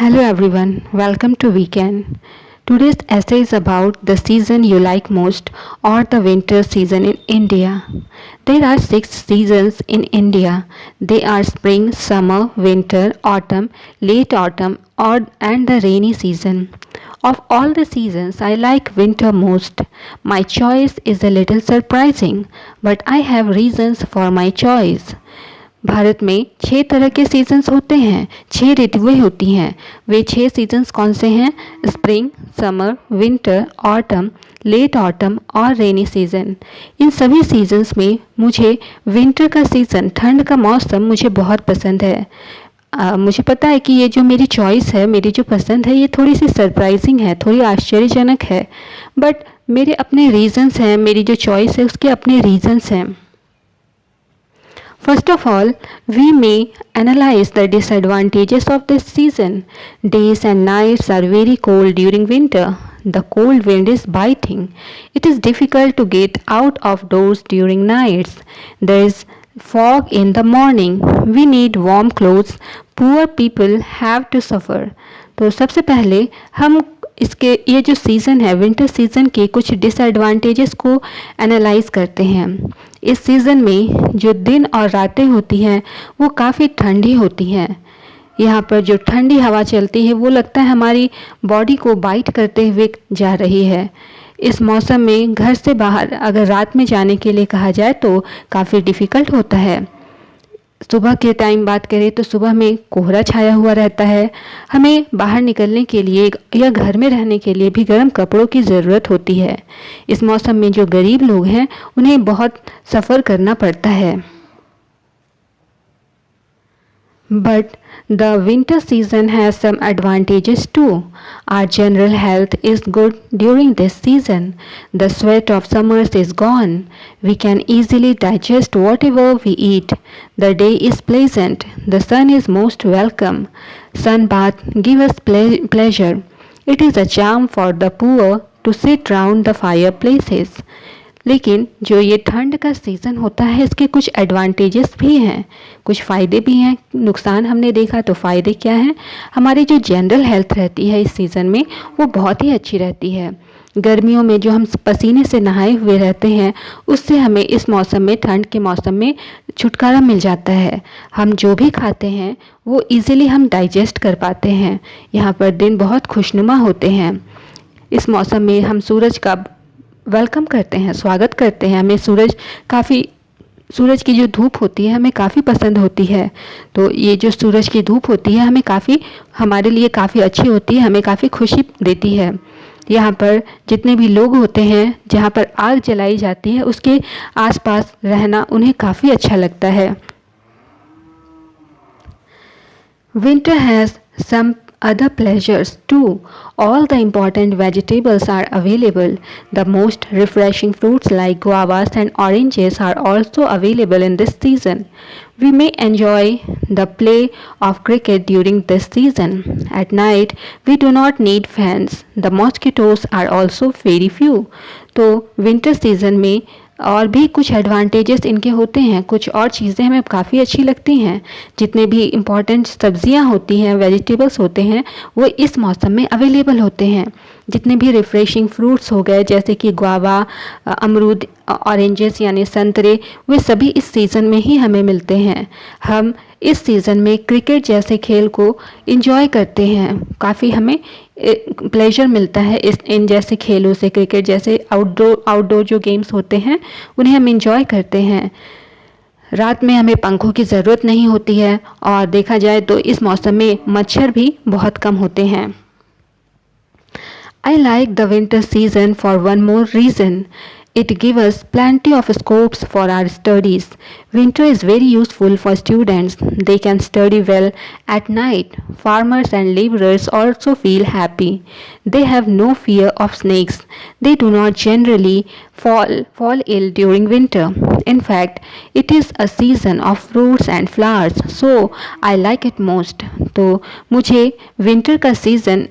Hello everyone, welcome to Weekend. Today's essay is about the season you like most or the winter season in India. There are 6 seasons in India. They are spring, summer, winter, autumn, late autumn and the rainy season. Of all the seasons, I like winter most. My choice is a little surprising, but I have reasons for my choice. Bharat में 6 तरह के seasons होते हैं, 6 ऋतुएं होती हैं। वे 6 seasons कौन से हैं? Spring, summer, winter, autumn, late autumn और रेनी सीज़न। इन सभी सीजन्स में मुझे विंटर का सीज़न, ठंड का मौसम मुझे बहुत पसंद है। मुझे पता है कि ये जो मेरी चॉइस है, मेरी जो पसंद है, ये थोड़ी सी सरप्राइजिंग है, थोड़ी आश्चर्यजनक है, बट मेरे अपने रीज़न्स हैं। मेरी जो चॉइस है उसके अपने रीज़न्स हैं। First of all, we may analyze the disadvantages of this season. Days and nights are very cold during winter. The cold wind is biting. It is difficult to get out of doors during nights. There is fog in the morning. We need warm clothes. Poor people have to suffer. तो सबसे पहले हम इसके ये जो season है, winter season के कुछ डिसएडवांटेजेस को एनालाइज करते हैं। इस सीज़न में जो दिन और रातें होती हैं वो काफ़ी ठंडी होती हैं। यहाँ पर जो ठंडी हवा चलती है वो लगता है हमारी बॉडी को बाइट करते हुए जा रही है। इस मौसम में घर से बाहर अगर रात में जाने के लिए कहा जाए तो काफ़ी डिफ़िकल्ट होता है। सुबह के टाइम बात करें तो सुबह में कोहरा छाया हुआ रहता है। हमें बाहर निकलने के लिए या घर में रहने के लिए भी गर्म कपड़ों की ज़रूरत होती है। इस मौसम में जो गरीब लोग हैं उन्हें बहुत सफ़र करना पड़ता है। But the winter season has some advantages too. Our general health is good during this season. The sweat of summers is gone. We can easily digest whatever we eat. The day is pleasant. The sun is most welcome. Sun bath give us pleasure. It is a charm for the poor to sit round the fireplaces. लेकिन जो ये ठंड का season होता है इसके कुछ advantages भी हैं, कुछ फ़ायदे भी हैं। नुकसान हमने देखा तो फ़ायदे क्या हैं? हमारी जो जनरल हेल्थ रहती है इस सीज़न में वो बहुत ही अच्छी रहती है। गर्मियों में जो हम पसीने से नहाए हुए रहते हैं उससे हमें इस मौसम में, ठंड के मौसम में छुटकारा मिल जाता है। हम जो भी खाते हैं वो ईज़िली हम डाइजेस्ट कर पाते हैं। यहाँ पर दिन बहुत खुशनुमा होते हैं। इस मौसम में हम सूरज का वेलकम करते हैं, स्वागत करते हैं। हमें सूरज की जो धूप होती है हमें काफ़ी पसंद होती है। तो ये जो सूरज की धूप होती है हमारे लिए काफ़ी अच्छी होती है, हमें काफ़ी खुशी देती है। यहाँ पर जितने भी लोग होते हैं, जहाँ पर आग जलाई जाती है उसके आसपास रहना उन्हें काफ़ी अच्छा लगता है। Winter has some other pleasures too. All the important vegetables are available. The most refreshing fruits like guavas and oranges are also available in this season. We may enjoy the play of cricket during this season. At night, we do not need fans. The mosquitoes are also very few. तो winter season में और भी कुछ advantages इनके होते हैं, कुछ और चीज़ें हमें काफ़ी अच्छी लगती हैं। जितने भी इम्पॉर्टेंट सब्जियां होती हैं, वेजिटेबल्स होते हैं, वो इस मौसम में अवेलेबल होते हैं। जितने भी रिफ़्रेशिंग फ्रूट्स हो गए जैसे कि गुआवा, अमरूद, ऑरेंजेस यानी संतरे, वे सभी इस सीज़न में ही हमें मिलते हैं। हम इस सीज़न में क्रिकेट जैसे खेल को इंजॉय करते हैं, काफ़ी हमें प्लेजर मिलता है इन जैसे खेलों से। क्रिकेट जैसे आउटडोर जो गेम्स होते हैं उन्हें हम इंजॉय करते हैं। रात में हमें पंखों की ज़रूरत नहीं होती है और देखा जाए तो इस मौसम में मच्छर भी बहुत कम होते हैं। I like the winter season for one more reason. It gives us plenty of scopes for our studies. Winter is very useful for students. They can study well at night. Farmers and laborers also feel happy. They have no fear of snakes. They do not generally fall ill during winter. In fact, it is a season of fruits and flowers, so I like it most. तो मुझे winter का season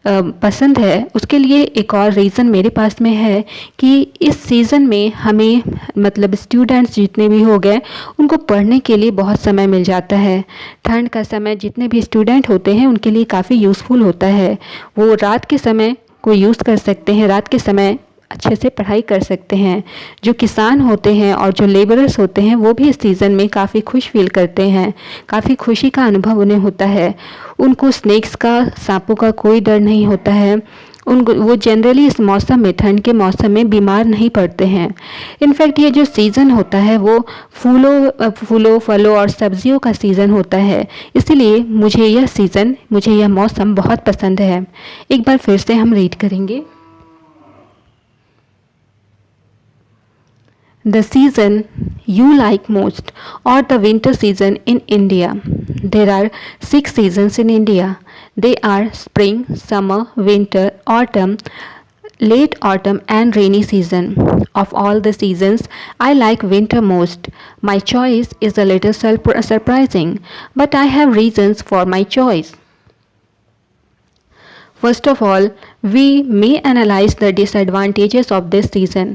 पसंद है, उसके लिए एक और reason मेरे पास में है कि इस सीज़न में हमें मतलब स्टूडेंट्स जितने भी हो गए उनको पढ़ने के लिए बहुत समय मिल जाता है। ठंड का समय जितने भी स्टूडेंट होते हैं उनके लिए काफ़ी यूज़फुल होता है। वो रात के समय को यूज़ कर सकते हैं, रात के समय अच्छे से पढ़ाई कर सकते हैं। जो किसान होते हैं और जो लेबरर्स होते हैं वो भी इस सीज़न में काफ़ी खुश फील करते हैं, काफ़ी खुशी का अनुभव उन्हें होता है। उनको स्नेक्स का, सांपों का कोई डर नहीं होता है। उनको वो जनरली इस मौसम में, ठंड के मौसम में बीमार नहीं पड़ते हैं। इनफैक्ट ये जो सीज़न होता है वो फूलों फलों और सब्जियों का सीज़न होता है। इसीलिए मुझे यह मौसम बहुत पसंद है। एक बार फिर से हम रीड करेंगे। The season you like most, or the winter season in India. There are 6 seasons in India. They are spring, summer, winter, autumn, late autumn, and rainy season. Of all the seasons, I like winter most. My choice is a little surprising, but I have reasons for my choice. First of all, we may analyze the disadvantages of this season.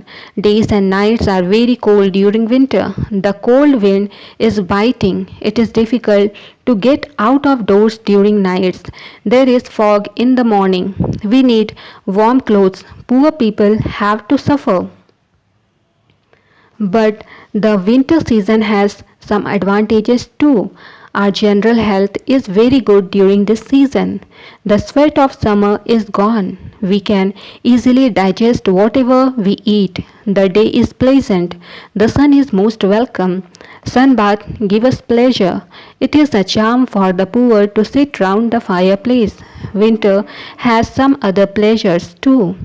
Days and nights are very cold during winter. The cold wind is biting. It is difficult to get out of doors during nights. There is fog in the morning. We need warm clothes. Poor people have to suffer. But the winter season has some advantages too. Our general health is very good during this season. The sweat of summer is gone. We can easily digest whatever we eat. The day is pleasant. The sun is most welcome. Sunbath give us pleasure. It is a charm for the poor to sit round the fireplace. Winter has some other pleasures too.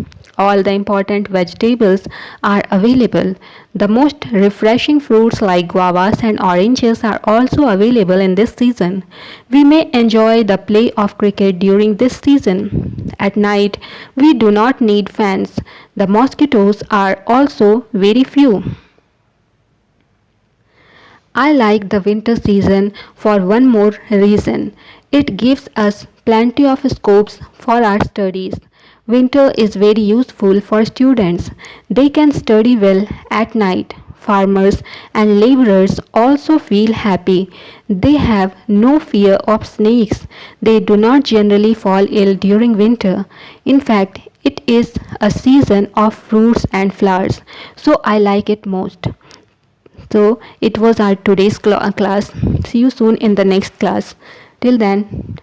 All the important vegetables are available. The most refreshing fruits like guavas and oranges are also available in this season. We may enjoy the play of cricket during this season. At night, we do not need fans. The mosquitoes are also very few. I like the winter season for one more reason. It gives us plenty of scopes for our studies. Winter is very useful for students. They can study well at night. Farmers and laborers also feel happy. They have no fear of snakes. They do not generally fall ill during winter. In fact, it is a season of fruits and flowers, so I like it most. So it was our today's class. See you soon in the next class. Till then,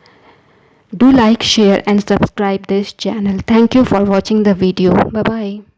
do like, share and subscribe this channel. Thank you for watching the video. Bye bye.